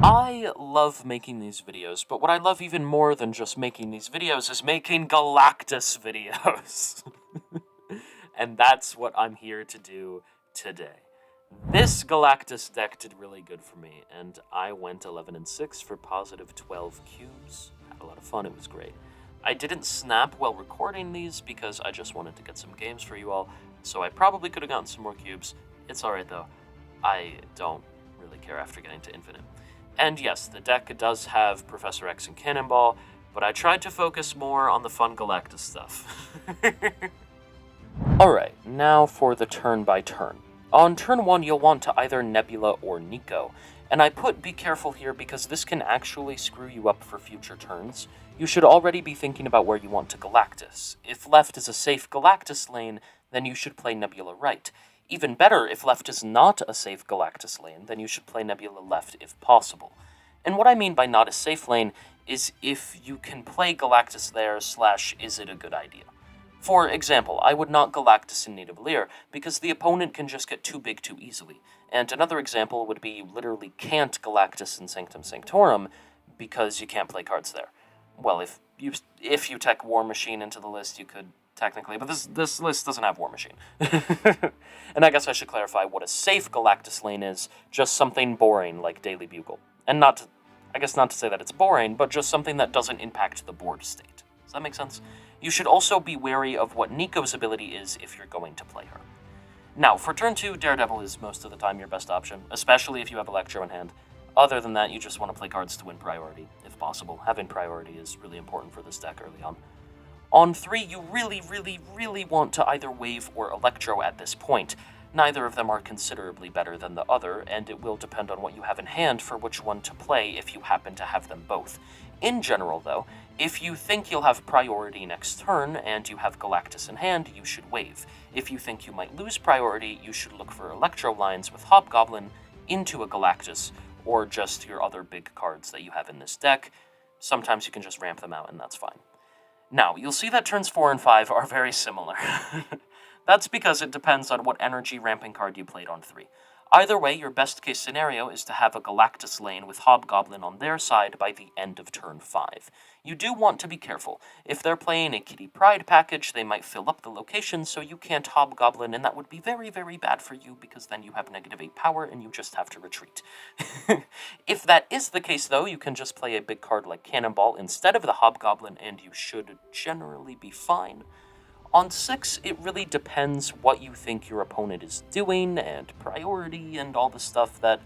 I love making these videos, but what I love even more than just making these videos is making Galactus videos. And that's what I'm here to do today. This Galactus deck did really good for me, and I went 11-6 for positive 12 cubes. Had a lot of fun, it was great. I didn't snap while recording these because I just wanted to get some games for you all, so I probably could have gotten some more cubes. It's alright though. I don't really care after getting to Infinite. And yes, the deck does have Professor X and Cannonball, but I tried to focus more on the fun Galactus stuff. Alright, now for the turn by turn. On turn 1, you'll want to either Nebula or Nico, and I put be careful here because this can actually screw you up for future turns. You should already be thinking about where you want to Galactus. If left is a safe Galactus lane, then you should play Nebula right. Even better, if left is not a safe Galactus lane, then you should play Nebula left if possible. And what I mean by not a safe lane is if you can play Galactus there / is it a good idea. For example, I would not Galactus in Nidavellir because the opponent can just get too big too easily. And another example would be you literally can't Galactus in Sanctum Sanctorum because you can't play cards there. Well, if you tech War Machine into the list, you could technically, but this list doesn't have War Machine. And I guess I should clarify what a safe Galactus lane is, just something boring like Daily Bugle. And not to say that it's boring, but just something that doesn't impact the board state. Does that make sense? You should also be wary of what Nico's ability is if you're going to play her. Now, for turn 2, Daredevil is most of the time your best option, especially if you have Electro in hand. Other than that, you just want to play cards to win priority, if possible. Having priority is really important for this deck early on. On 3, you really want to either Wave or Electro at this point. Neither of them are considerably better than the other, and it will depend on what you have in hand for which one to play if you happen to have them both. In general, though, if you think you'll have priority next turn and you have Galactus in hand, you should Wave. If you think you might lose priority, you should look for Electro lines with Hobgoblin into a Galactus, or just your other big cards that you have in this deck. Sometimes you can just ramp them out, and that's fine. Now, you'll see that turns 4 and 5 are very similar. That's because it depends on what energy ramping card you played on 3. Either way, your best case scenario is to have a Galactus lane with Hobgoblin on their side by the end of turn 5. You do want to be careful. If they're playing a Kitty Pride package, they might fill up the location so you can't Hobgoblin, and that would be very bad for you because then you have -8 power and you just have to retreat. If that is the case, though, you can just play a big card like Cannonball instead of the Hobgoblin and you should generally be fine. On 6, it really depends what you think your opponent is doing, and priority, and all the stuff that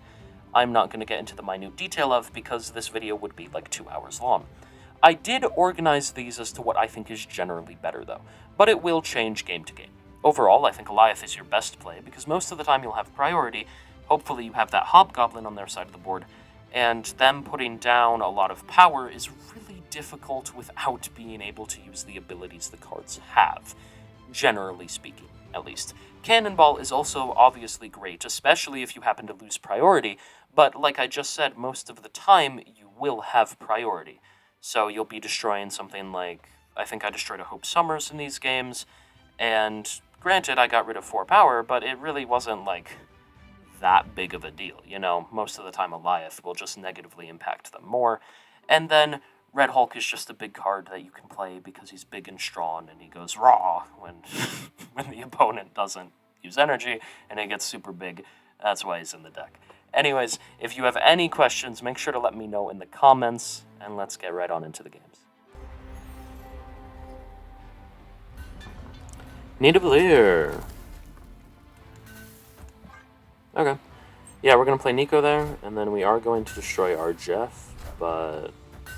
I'm not going to get into the minute detail of because this video would be like 2 hours long. I did organize these as to what I think is generally better, though, but it will change game to game. Overall, I think Goliath is your best play because most of the time you'll have priority, hopefully you have that Hobgoblin on their side of the board, and them putting down a lot of power is really difficult without being able to use the abilities the cards have, generally speaking, at least. Cannonball is also obviously great, especially if you happen to lose priority, but like I just said, most of the time you will have priority. So you'll be destroying something like, I think I destroyed a Hope Summers in these games, and granted I got rid of 4 power, but it really wasn't like that big of a deal, you know? Most of the time Goliath will just negatively impact them more, and then Red Hulk is just a big card that you can play because he's big and strong, and he goes raw when the opponent doesn't use energy, and he gets super big. That's why he's in the deck. Anyways, if you have any questions, make sure to let me know in the comments, and let's get right on into the games. Nidavellir. Okay. Yeah, we're going to play Nico there, and then we are going to destroy our Jeff, but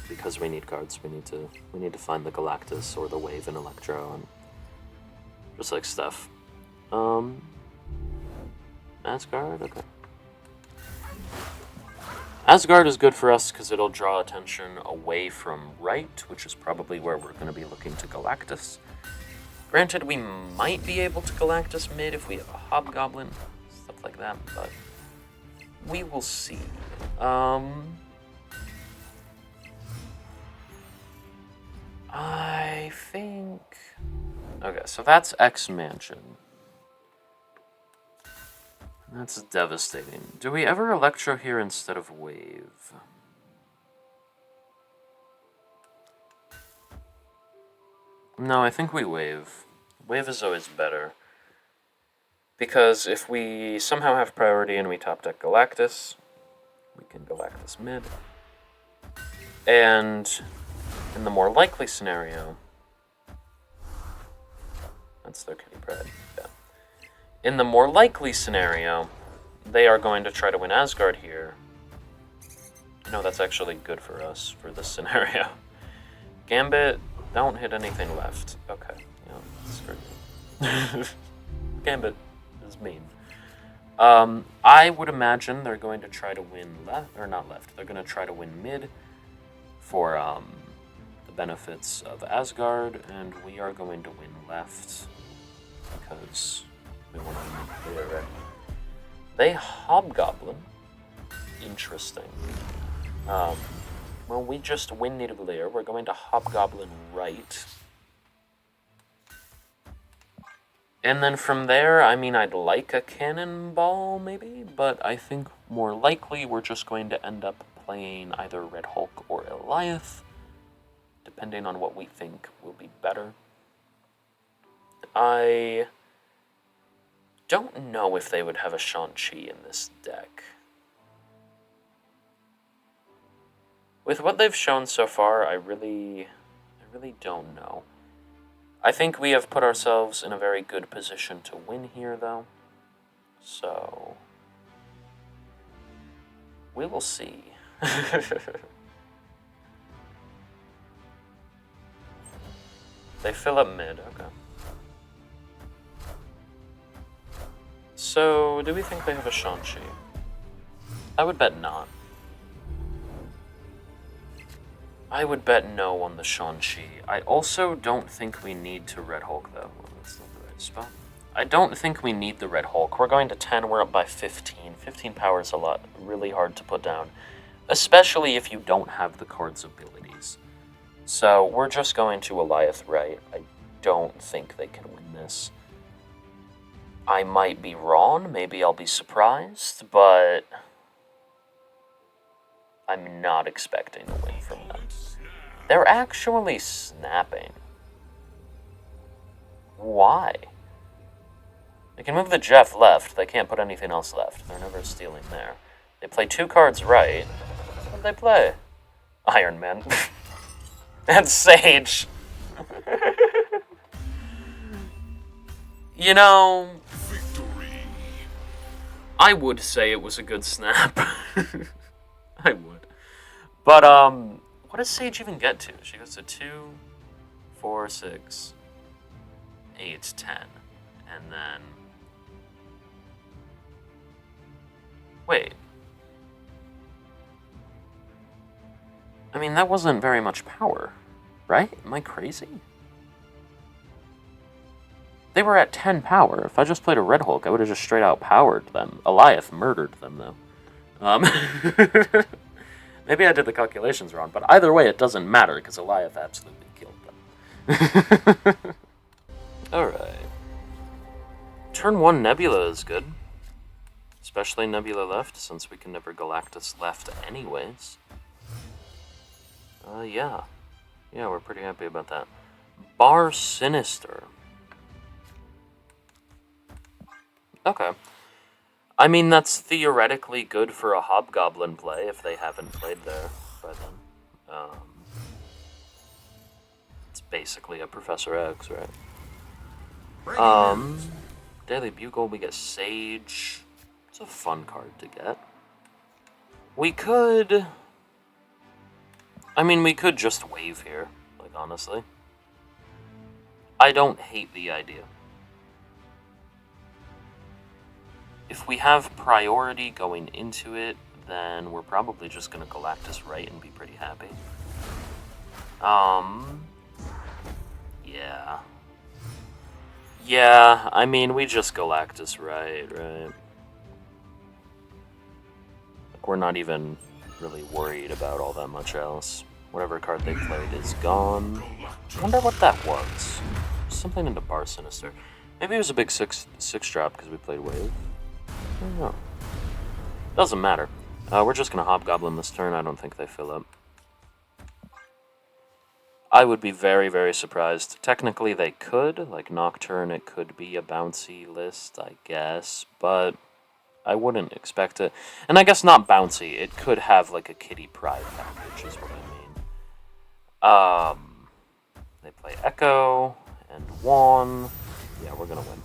because we need cards, we need to find the Galactus or the Wave and Electro and just like stuff. Asgard, okay. Asgard is good for us because it'll draw attention away from right, which is probably where we're going to be looking to Galactus. Granted, we might be able to Galactus mid if we have a Hobgoblin, stuff like that, but we will see. I think... Okay, so that's X Mansion. That's devastating. Do we ever Electro here instead of Wave? No, I think we Wave. Wave is always better. Because if we somehow have priority and we top deck Galactus, we can Galactus mid. And in the more likely scenario... That's their kitty pride, yeah. In the more likely scenario, they are going to try to win Asgard here. No, that's actually good for us, for this scenario. Gambit, don't hit anything left. Okay, yeah, screw you. Gambit is mean. I would imagine they're going to try to win left, or not left, they're going to try to win mid for the benefits of Asgard, and we are going to win left because we want to win clear, right? They Hobgoblin. Interesting. Well, we just win Nidavellir. We're going to Hobgoblin right. And then from there, I mean, I'd like a Cannonball, maybe, but I think more likely we're just going to end up playing either Red Hulk or Eliath, depending on what we think will be better. I don't know if they would have a Shang-Chi in this deck. With what they've shown so far, I really don't know. I think we have put ourselves in a very good position to win here, though. So we will see. They fill up mid, okay. So, do we think they have a Shang-Chi? I would bet not. I would bet no on the Shang-Chi. I also don't think we need to Red Hulk, though. Well, that's not the right spot. I don't think we need the Red Hulk. We're going to 10, we're up by 15. 15 power is a lot, really hard to put down. Especially if you don't have the card's abilities. So, we're just going to Eliath right. I don't think they can win this. I might be wrong, maybe I'll be surprised, but I'm not expecting a win from them. They're actually snapping. Why? They can move the Jeff left, they can't put anything else left. They're never stealing there. They play 2 cards right. What did they play? Iron Man. And Sage. You know, I would say it was a good snap. I would. But, what does Sage even get to? She goes to 2, 4, 6, 8, 10. And then... Wait. I mean, that wasn't very much power, right? Am I crazy? They were at 10 power. If I just played a Red Hulk, I would have just straight out powered them. Eliath murdered them, though. Maybe I did the calculations wrong, but either way, it doesn't matter, because Eliath absolutely killed them. Alright. Turn 1 Nebula is good. Especially Nebula left, since we can never Galactus left anyways. Yeah. Yeah, we're pretty happy about that. Bar Sinister. Okay. I mean, that's theoretically good for a Hobgoblin play, if they haven't played there by then. It's basically a Professor X, right? Daily Bugle, we get Sage. It's a fun card to get. We could... I mean, we could just wave here, like, honestly. I don't hate the idea. If we have priority going into it, then we're probably just going to Galactus right and be pretty happy. Yeah. Yeah, I mean, we just Galactus right? Like, we're not even really worried about all that much else. Whatever card they played is gone. I wonder what that was. Something into Bar Sinister. Maybe it was a big 6-drop because we played Wave. No. Doesn't matter. We're just gonna Hobgoblin this turn. I don't think they fill up. I would be very, very surprised. Technically, they could. Like, Nocturne, it could be a bouncy list, I guess. But I wouldn't expect it. And I guess not bouncy. It could have, like, a Kitty Pride package, is what I mean. They play Echo and Juan. Yeah, we're gonna win.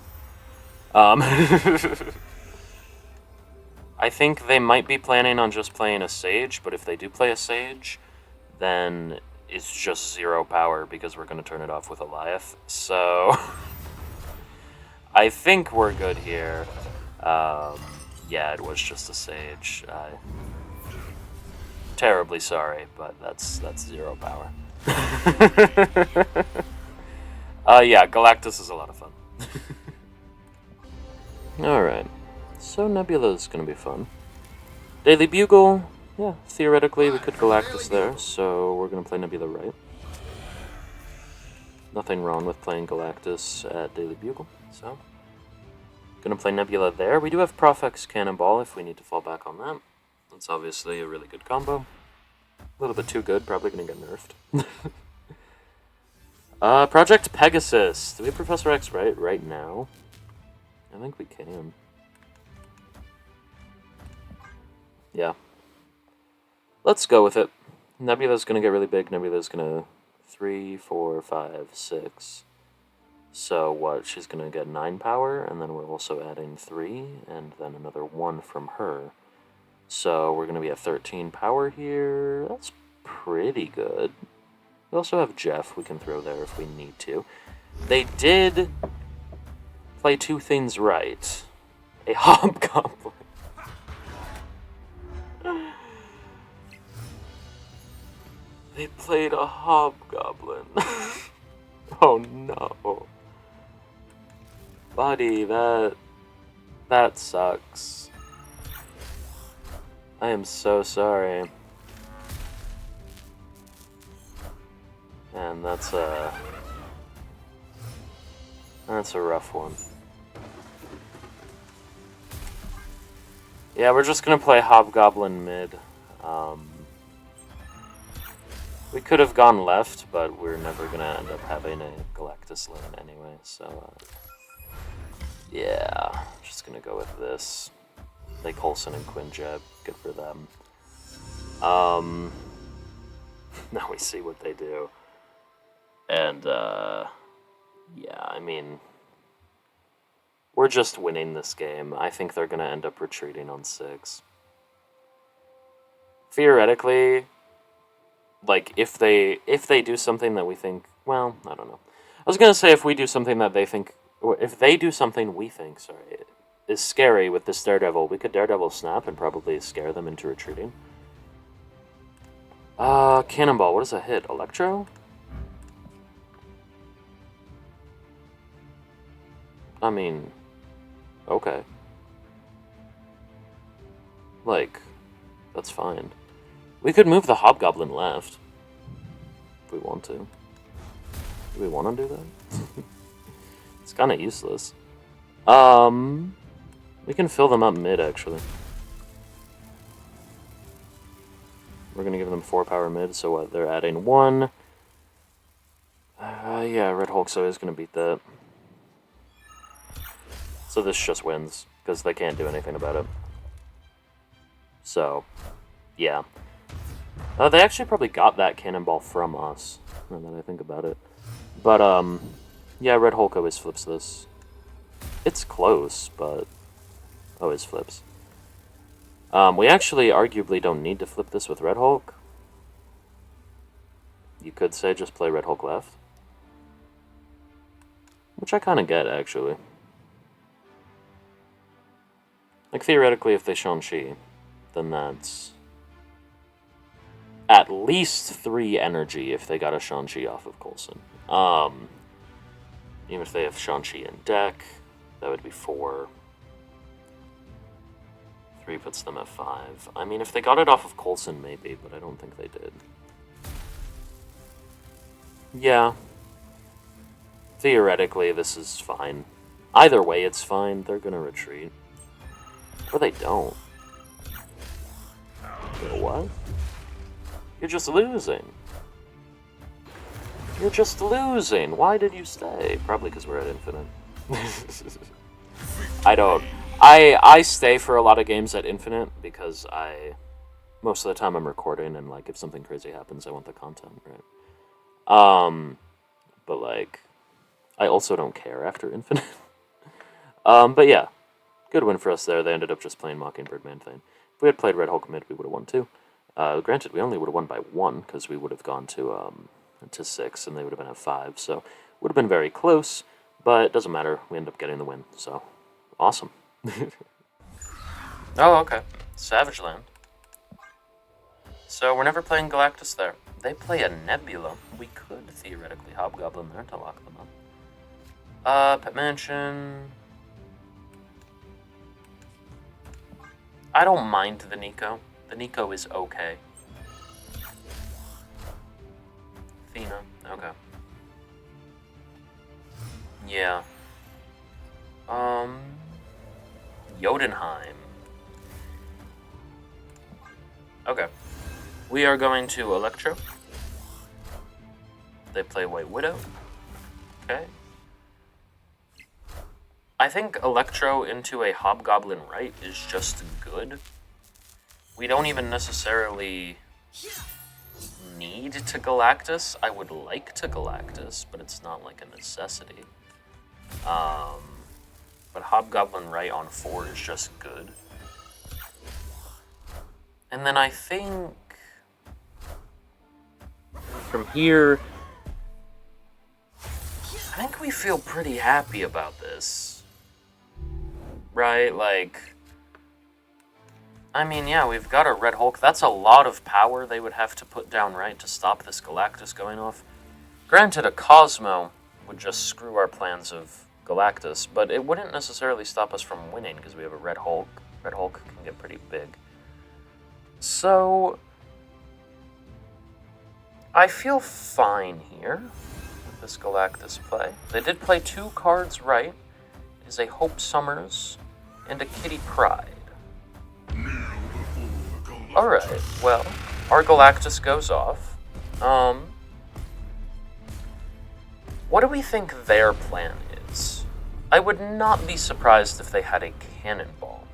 I think they might be planning on just playing a Sage, but if they do play a Sage, then it's just 0 power because we're going to turn it off with Eliath. So I think we're good here. Yeah, it was just a Sage. Terribly sorry, but that's 0 power. Yeah, Galactus is a lot of fun. Alright, so Nebula is going to be fun. Daily Bugle, yeah, theoretically we could Galactus there, so we're going to play Nebula right. Nothing wrong with playing Galactus at Daily Bugle, so... Going to play Nebula there. We do have Profex Cannonball if we need to fall back on that. That's obviously a really good combo. A little bit too good, probably going to get nerfed. Project Pegasus. Do we have Professor X right now? I think we can. Yeah. Let's go with it. Nebula's gonna get really big. Nebula's gonna 3, 4, 5, 6. So what? She's gonna get 9 power, and then we're also adding 3, and then another 1 from her. So we're gonna be at 13 power here. That's pretty good. We also have Jeff we can throw there if we need to. They did play 2 things right. A Hobgoblin. They played a Hobgoblin. Oh no. Buddy, that sucks. I am so sorry. And that's a rough one. Yeah, we're just gonna play Hobgoblin mid. We could have gone left, but we're never gonna end up having a Galactus lane anyway, so yeah, just gonna go with this. Play Coulson and Quinjet, good for them. Now we see what they do. And, yeah, I mean, we're just winning this game. I think they're gonna end up retreating on 6. Theoretically, like, if they do something that we think, well, I don't know. I was gonna say if we do something that they think, or if they do something we think, sorry, is scary with this Daredevil, we could Daredevil Snap and probably scare them into retreating. Cannonball, what does that hit? Electro? I mean, okay. Like, that's fine. We could move the Hobgoblin left. If we want to. Do we want to do that? It's kind of useless. We can fill them up mid, actually. We're going to give them 4 power mid, so what? They're adding 1. Yeah, Red Hulk's always going to beat that. So this just wins, because they can't do anything about it. So, yeah. They actually probably got that Cannonball from us, now that I think about it. But, yeah, Red Hulk always flips this. It's close, but always flips. We actually arguably don't need to flip this with Red Hulk. You could say just play Red Hulk left. Which I kind of get, actually. Like, theoretically, if they Shang-Chi, then that's at least 3 energy if they got a Shang-Chi off of Coulson. Even if they have Shang-Chi in deck, that would be 4. 3 puts them at 5. I mean, if they got it off of Coulson, maybe, but I don't think they did. Yeah. Theoretically, this is fine. Either way, it's fine. They're gonna retreat. Or they don't. What? You're just losing. You're just losing. Why did you stay? Probably because we're at infinite. I don't. I stay for a lot of games at infinite because most of the time I'm recording, and like if something crazy happens, I want the content, right? But like I also don't care after infinite. But yeah, good win for us there. They ended up just playing Mockingbird Man Thane. If we had played Red Hulk mid, we would have won too. Granted, we only would have won by 1 because we would have gone to 6, and they would have been at 5. So would have been very close, but it doesn't matter. We end up getting the win. So awesome. Oh, okay. Savage Land. So we're never playing Galactus there. They play a Nebula. We could theoretically Hobgoblin there to lock them up. Pet Mansion. I don't mind the Nico. The Nico is okay. Athena, okay. Yeah. Jotunheim. Okay. We are going to Electro. They play White Widow. Okay. I think Electro into a Hobgoblin Right is just good. We don't even necessarily need to Galactus. I would like to Galactus, but it's not like a necessity. But Hobgoblin Right on 4 is just good. And then I think from here, I think we feel pretty happy about this. Right? Like, I mean, yeah, we've got a Red Hulk. That's a lot of power they would have to put down, right, to stop this Galactus going off. Granted, a Cosmo would just screw our plans of Galactus, but it wouldn't necessarily stop us from winning because we have a Red Hulk. Red Hulk can get pretty big. So I feel fine here with this Galactus play. They did play 2 cards right. It is a Hope Summers and a Kitty Pride. Alright, well, our Galactus goes off. What do we think their plan is? I would not be surprised if they had a cannonball.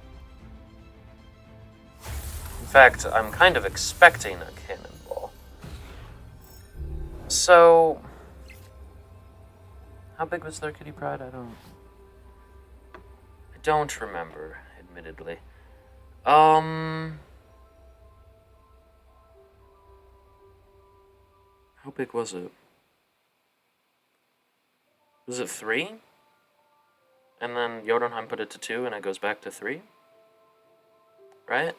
In fact, I'm kind of expecting a cannonball. So, how big was their Kitty Pride? I don't remember, admittedly. How big was it? Was it 3? And then Jotunheim put it to 2, and it goes back to 3? Right?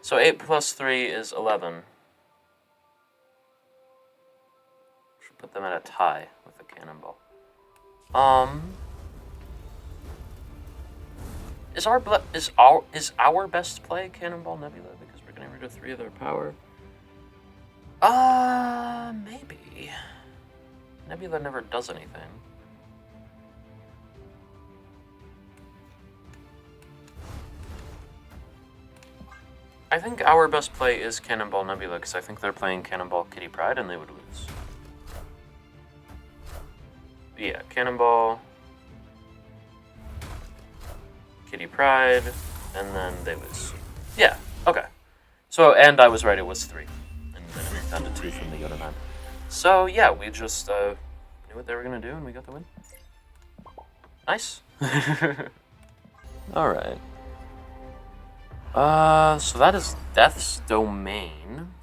So 8 plus 3 is 11. Should put them at a tie with the cannonball. Is our best play Cannonball Nebula because we're getting rid of 3 of their power? Maybe. Nebula never does anything. I think our best play is Cannonball Nebula because I think they're playing Cannonball Kitty Pride and they would lose. Yeah, Cannonball, Kitty Pride, and then they lose. Yeah, okay. So, and I was right, it was 3. And then it went down to 2 from the Jotunheim. So, yeah, we just knew what they were going to do and we got the win. Nice. Alright. So that is Death's Domain.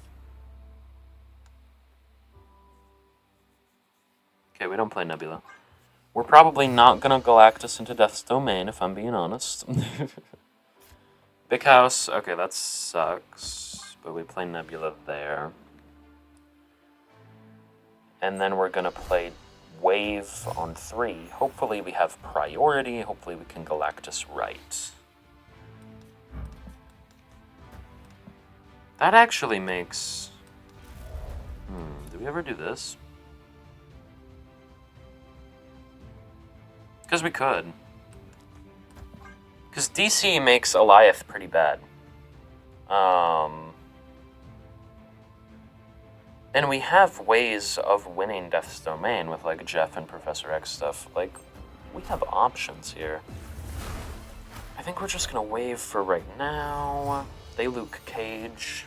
Okay, we don't play Nebula. We're probably not gonna Galactus into Death's Domain, if I'm being honest. Big House, okay, that sucks. But we play Nebula there. And then we're gonna play Wave on 3. Hopefully we have priority, hopefully we can Galactus right. That actually makes... did we ever do this? Because we could. Because DC makes Eliath pretty bad. And we have ways of winning Death's Domain with, like, Jeff and Professor X stuff. Like, we have options here. I think we're just gonna wave for right now. They Luke Cage.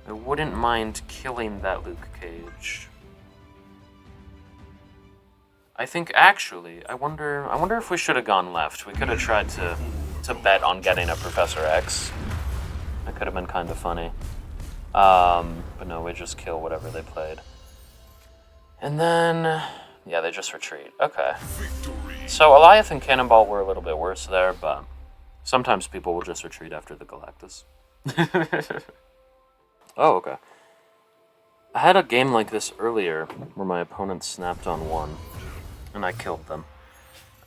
I wouldn't mind killing that Luke Cage. I think, actually, I wonder if we should have gone left. We could have tried to bet on getting a Professor X. That could have been kind of funny. But no, we just kill whatever they played. And then, yeah, they just retreat. Okay. So Eliath and Cannonball were a little bit worse there, but sometimes people will just retreat after the Galactus. Oh, okay. I had a game like this earlier where my opponent snapped on one, and I killed them.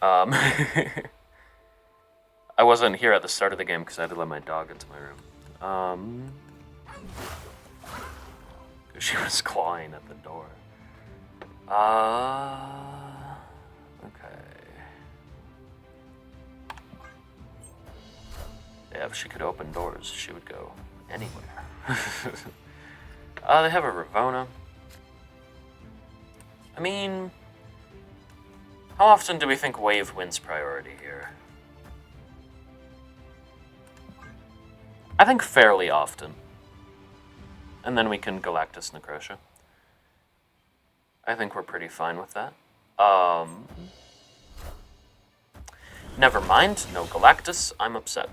I wasn't here at the start of the game because I had to let my dog into my room. She was clawing at the door. Okay. Yeah, if she could open doors, she would go anywhere. They have a Ravona. I mean, how often do we think wave wins priority here? I think fairly often. And then we can Galactus Necrotia. I think we're pretty fine with that. Never mind, no Galactus, I'm upset.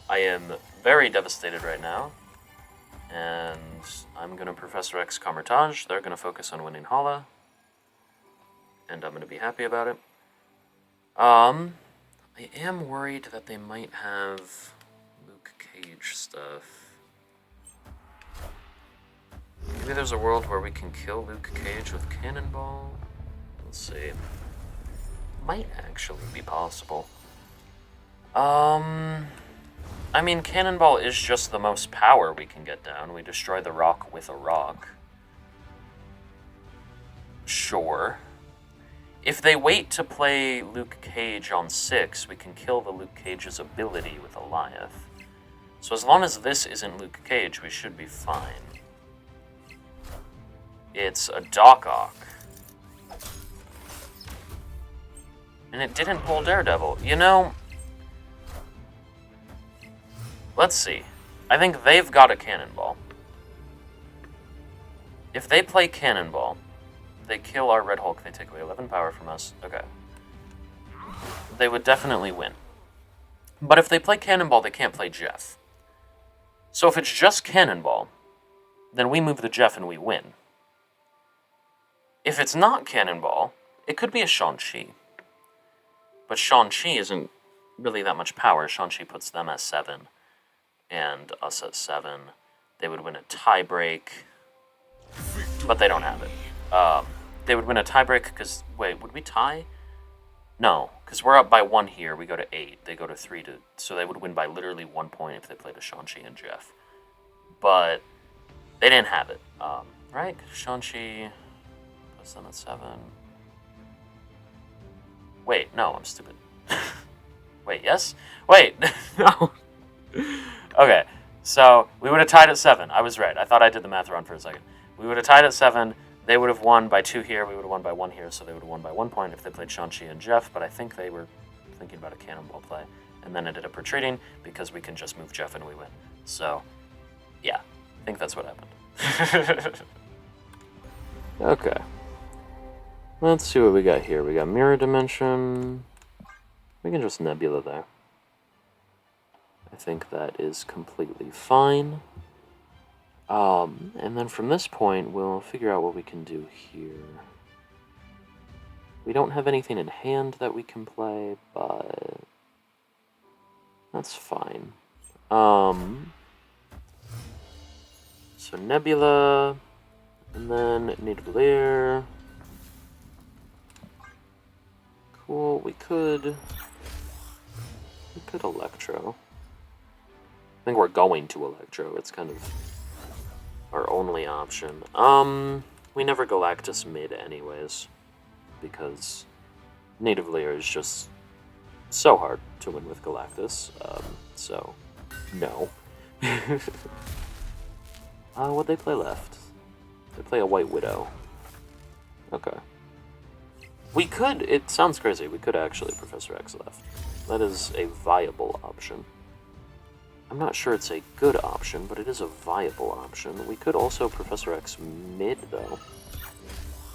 I am very devastated right now. And I'm gonna Professor X Camertage. They're gonna focus on winning Hala. And I'm gonna be happy about it. I am worried that they might have Luke Cage stuff. Maybe there's a world where we can kill Luke Cage with Cannonball. Let's see. Might actually be possible. I mean, Cannonball is just the most power we can get down. We destroy the rock with a rock. Sure. If they wait to play Luke Cage on 6, we can kill the Luke Cage's ability with Eliath. So as long as this isn't Luke Cage, we should be fine. It's a Doc-Ock. And it didn't pull Daredevil. You know, let's see. I think they've got a Cannonball. If they play Cannonball, they kill our Red Hulk, they take away 11 power from us. Okay. They would definitely win. But if they play Cannonball, they can't play Jeff. So if it's just Cannonball, then we move the Jeff and we win. If it's not Cannonball, it could be a Shang-Chi. But Shang-Chi isn't really that much power. Shang-Chi puts them at 7 and us at 7. They would win a tiebreak, but they don't have it. They would win a tiebreak because, wait, would we tie? No, because we're up by 1 here. We go to 8. They go to 3. So they would win by literally 1 point if they played a Shang-Chi and Jeff. But they didn't have it, right? Shang-Chi puts them at 7. Wait, no, I'm stupid. Wait, yes? Wait, no. Okay, so we would have tied at 7. I was right. I thought I did the math wrong for a second. We would have tied at 7. They would have won by 2 here. We would have won by 1 here, so they would have won by 1 point if they played Shang-Chi and Jeff, but I think they were thinking about a Cannonball play, and then ended up retreating because we can just move Jeff and we win. So, yeah, I think that's what happened. Okay. Let's see what we got here. We got Mirror Dimension. We can just Nebula there. I think that is completely fine. And then from this point, we'll figure out what we can do here. We don't have anything in hand that we can play, but that's fine. So Nebula, and then Nidavellir. Cool, we could Electro. I think we're going to Electro. It's kind of our only option. We never Galactus mid anyways, because Native Lair is just so hard to win with Galactus, so no. What'd they play left? They play a White Widow. Okay. We could, it sounds crazy, we could actually Professor X left. That is a viable option. I'm not sure it's a good option, but it is a viable option. We could also Professor X mid, though.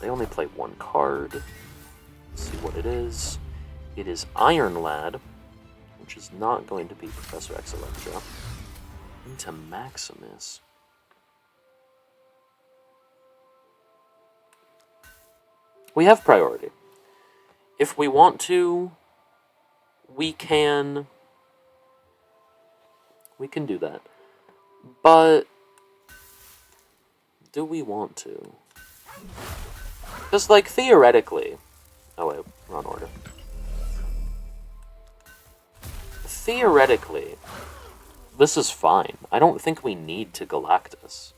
They only play one card. Let's see what it is. It is Iron Lad, which is not going to be Professor X Electro. Into Maximus. We have priority. If we want to, we can do that. But do we want to? Because, like, theoretically... Oh, wait, wrong order. Theoretically, this is fine. I don't think we need to Galactus.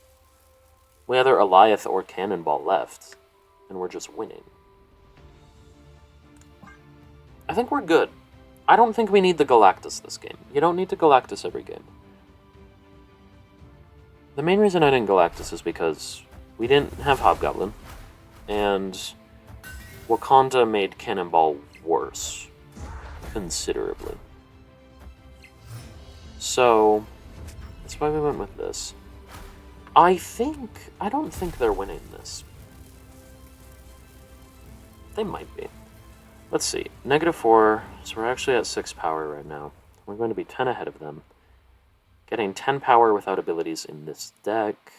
We either Alioth or Cannonball left, and we're just winning. I think we're good. I don't think we need the Galactus this game. You don't need to Galactus every game. The main reason I didn't Galactus is because we didn't have Hobgoblin, and Wakanda made Cannonball worse. Considerably. So, that's why we went with this. I don't think they're winning this. They might be. Let's see. -4, so we're actually at 6 power right now. We're going to be 10 ahead of them. Getting 10 power without abilities in this deck.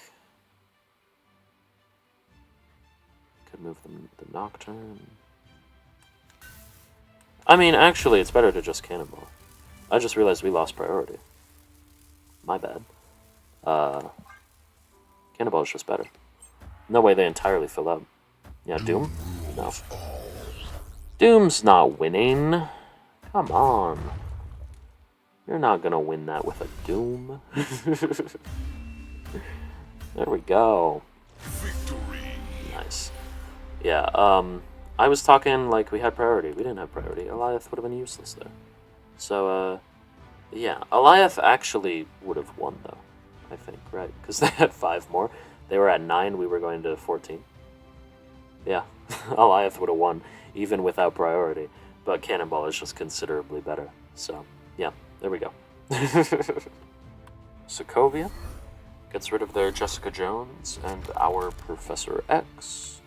Could move the Nocturne. I mean, actually, it's better to just Cannonball. I just realized we lost priority. My bad. Cannonball is just better. No way they entirely fill up. Yeah, Doom? No. Doom's not winning. Come on. You're not gonna win that with a Doom. There we go. Victory. Nice. Yeah, I was talking like we had priority. We didn't have priority. Alioth would have been useless there. So, yeah. Alioth actually would have won, though. I think, right? Because they had 5 more. They were at 9, we were going to 14. Yeah, Alioth would have won, even without priority. But Cannonball is just considerably better. So, yeah, there we go. Sokovia gets rid of their Jessica Jones and our Professor X.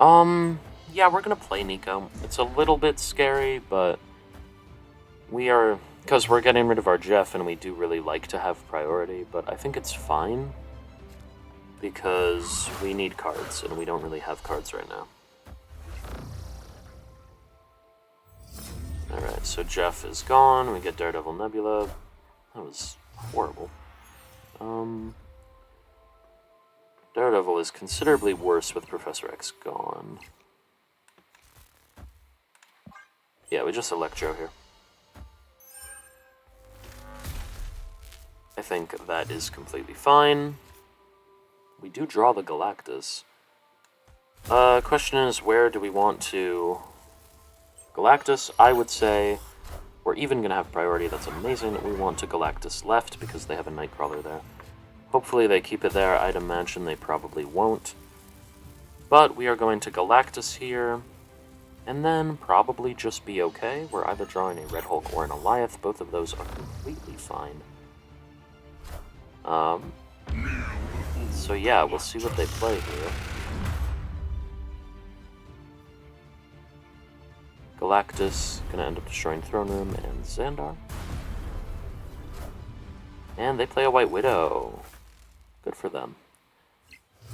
Yeah, we're gonna play Nico. It's a little bit scary, but we are... Because we're getting rid of our Jeff, and we do really like to have priority, but I think it's fine. Because we need cards, and we don't really have cards right now. Alright, so Jeff is gone. We get Daredevil Nebula. That was horrible. Daredevil is considerably worse with Professor X gone. Yeah, we just Electro here. I think that is completely fine. We do draw the Galactus. Question is, where do we want to... Galactus, I would say, we're even going to have priority, that's amazing. We want to Galactus left, because they have a Nightcrawler there. Hopefully they keep it there, I'd imagine they probably won't. But we are going to Galactus here, and then probably just be okay. We're either drawing a Red Hulk or an Alioth, both of those are completely fine. So yeah, we'll see what they play here. Galactus, gonna end up destroying Throne Room and Xandar. And they play a White Widow. Good for them.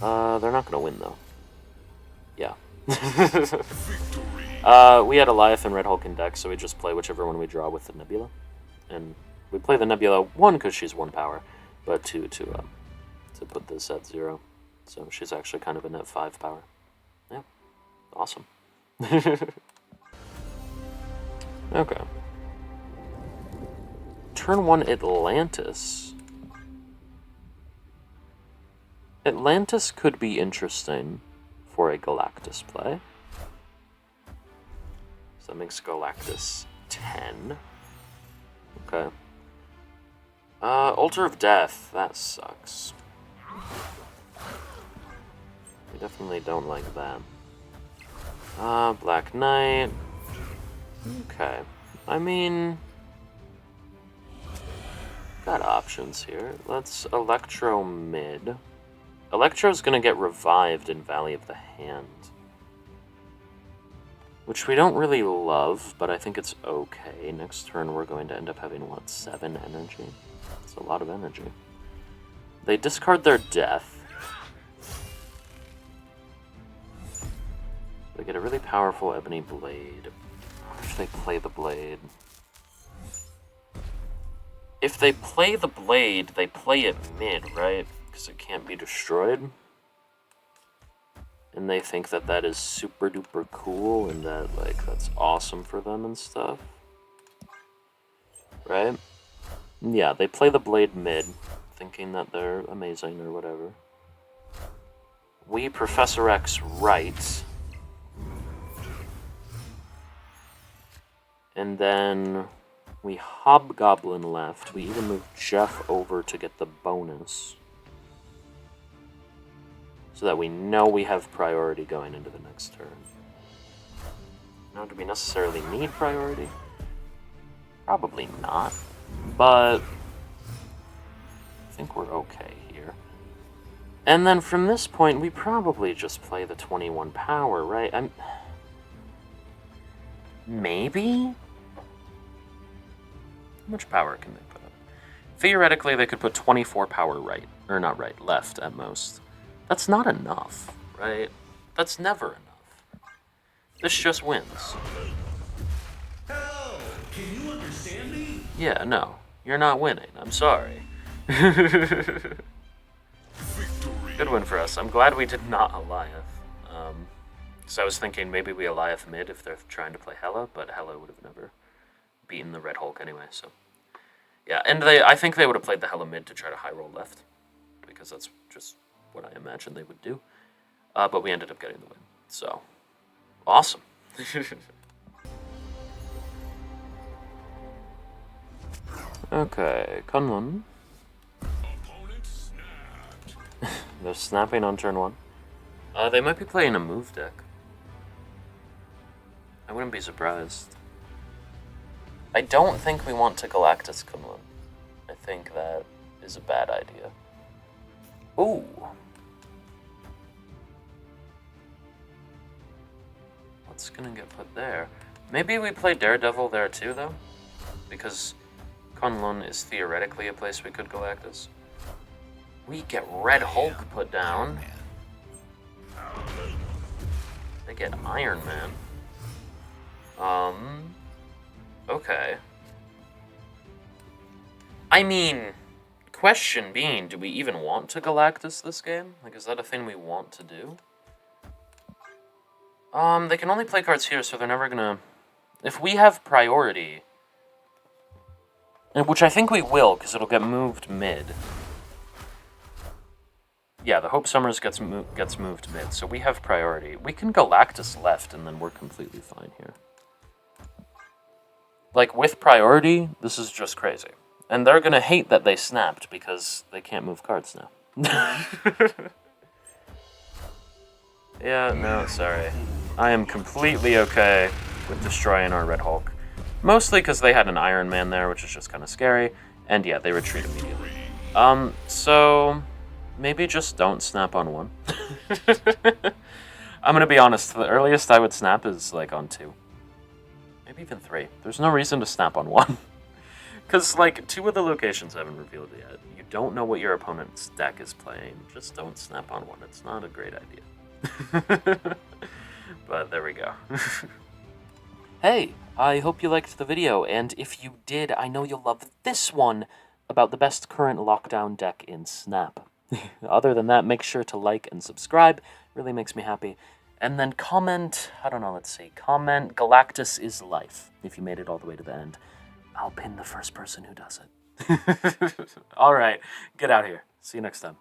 They're not gonna win, though. Yeah. We had Alioth and Red Hulk in deck, so we just play whichever one we draw with the Nebula. And we play the Nebula, 1, because she's 1 power, but 2, to put this at 0. So she's actually kind of a net 5 power. Yeah. Awesome. Okay. Turn 1 Atlantis. Atlantis could be interesting for a Galactus play. So that makes Galactus 10. Okay. Altar of Death. That sucks. We definitely don't like that. Black Knight. Okay. I mean... got options here. Let's Electro mid. Electro's gonna get revived in Valley of the Hand. Which we don't really love, but I think it's okay. Next turn we're going to end up having, what, 7 energy? That's a lot of energy. They discard their death. They get a really powerful Ebony Blade. What if they play the Blade? If they play the Blade, they play it mid, right? Because it can't be destroyed. And they think that that is super duper cool and that, like, that's awesome for them and stuff. Right? Yeah, they play the Blade mid, thinking that they're amazing or whatever. We Professor X right. And then we Hobgoblin left. We even moved Jeff over to get the bonus. So that we know we have priority going into the next turn. Now, do we necessarily need priority? Probably not. But I think we're okay here. And then from this point, we probably just play the 21 power, right? Maybe? How much power can they put up? Theoretically, they could put 24 power right. Or not right, left at most. That's not enough, right? That's never enough. This just wins. Hell, can you understand me? Yeah, no. You're not winning. I'm sorry. Victory. Good win for us. I'm glad we did not Alioth. Because I was thinking maybe we Alioth mid if they're trying to play Hela, but Hela would have never beaten the Red Hulk anyway, so... yeah, and I think they would have played the Hela mid to try to high roll left. Because that's just what I imagined they would do. But we ended up getting the win. So, awesome. Okay, Kunlun. Opponent snapped. They're snapping on turn 1. They might be playing a move deck. I wouldn't be surprised. I don't think we want to Galactus Kunlun. I think that is a bad idea. Ooh. What's gonna get put there? Maybe we play Daredevil there too, though? Because Kunlun is theoretically a place we could Galactus. We get Red Hulk put down. They get Iron Man. Okay. I mean, question being, do we even want to Galactus this game? Like, is that a thing we want to do? They can only play cards here, so they're never gonna... if we have priority... which I think we will, because it'll get moved mid. Yeah, the Hope Summers gets moved mid, so we have priority. We can Galactus left, and then we're completely fine here. Like, with priority, this is just crazy. And they're gonna hate that they snapped, because they can't move cards now. Yeah, no, sorry. I am completely okay with destroying our Red Hulk. Mostly because they had an Iron Man there, which is just kind of scary. And yeah, they retreat immediately. So... maybe just don't snap on 1. I'm gonna be honest, the earliest I would snap is, like, on 2. Maybe even 3. There's no reason to snap on 1. Because, like, 2 of the locations I haven't revealed yet. You don't know what your opponent's deck is playing. Just don't snap on 1. It's not a great idea. But there we go. Hey, I hope you liked the video, and if you did, I know you'll love this one about the best current lockdown deck in Snap. Other than that, make sure to like and subscribe. Really makes me happy. And then comment, I don't know, let's see. Comment, Galactus is life, if you made it all the way to the end. I'll pin the first person who does it. All right, get out here. See you next time.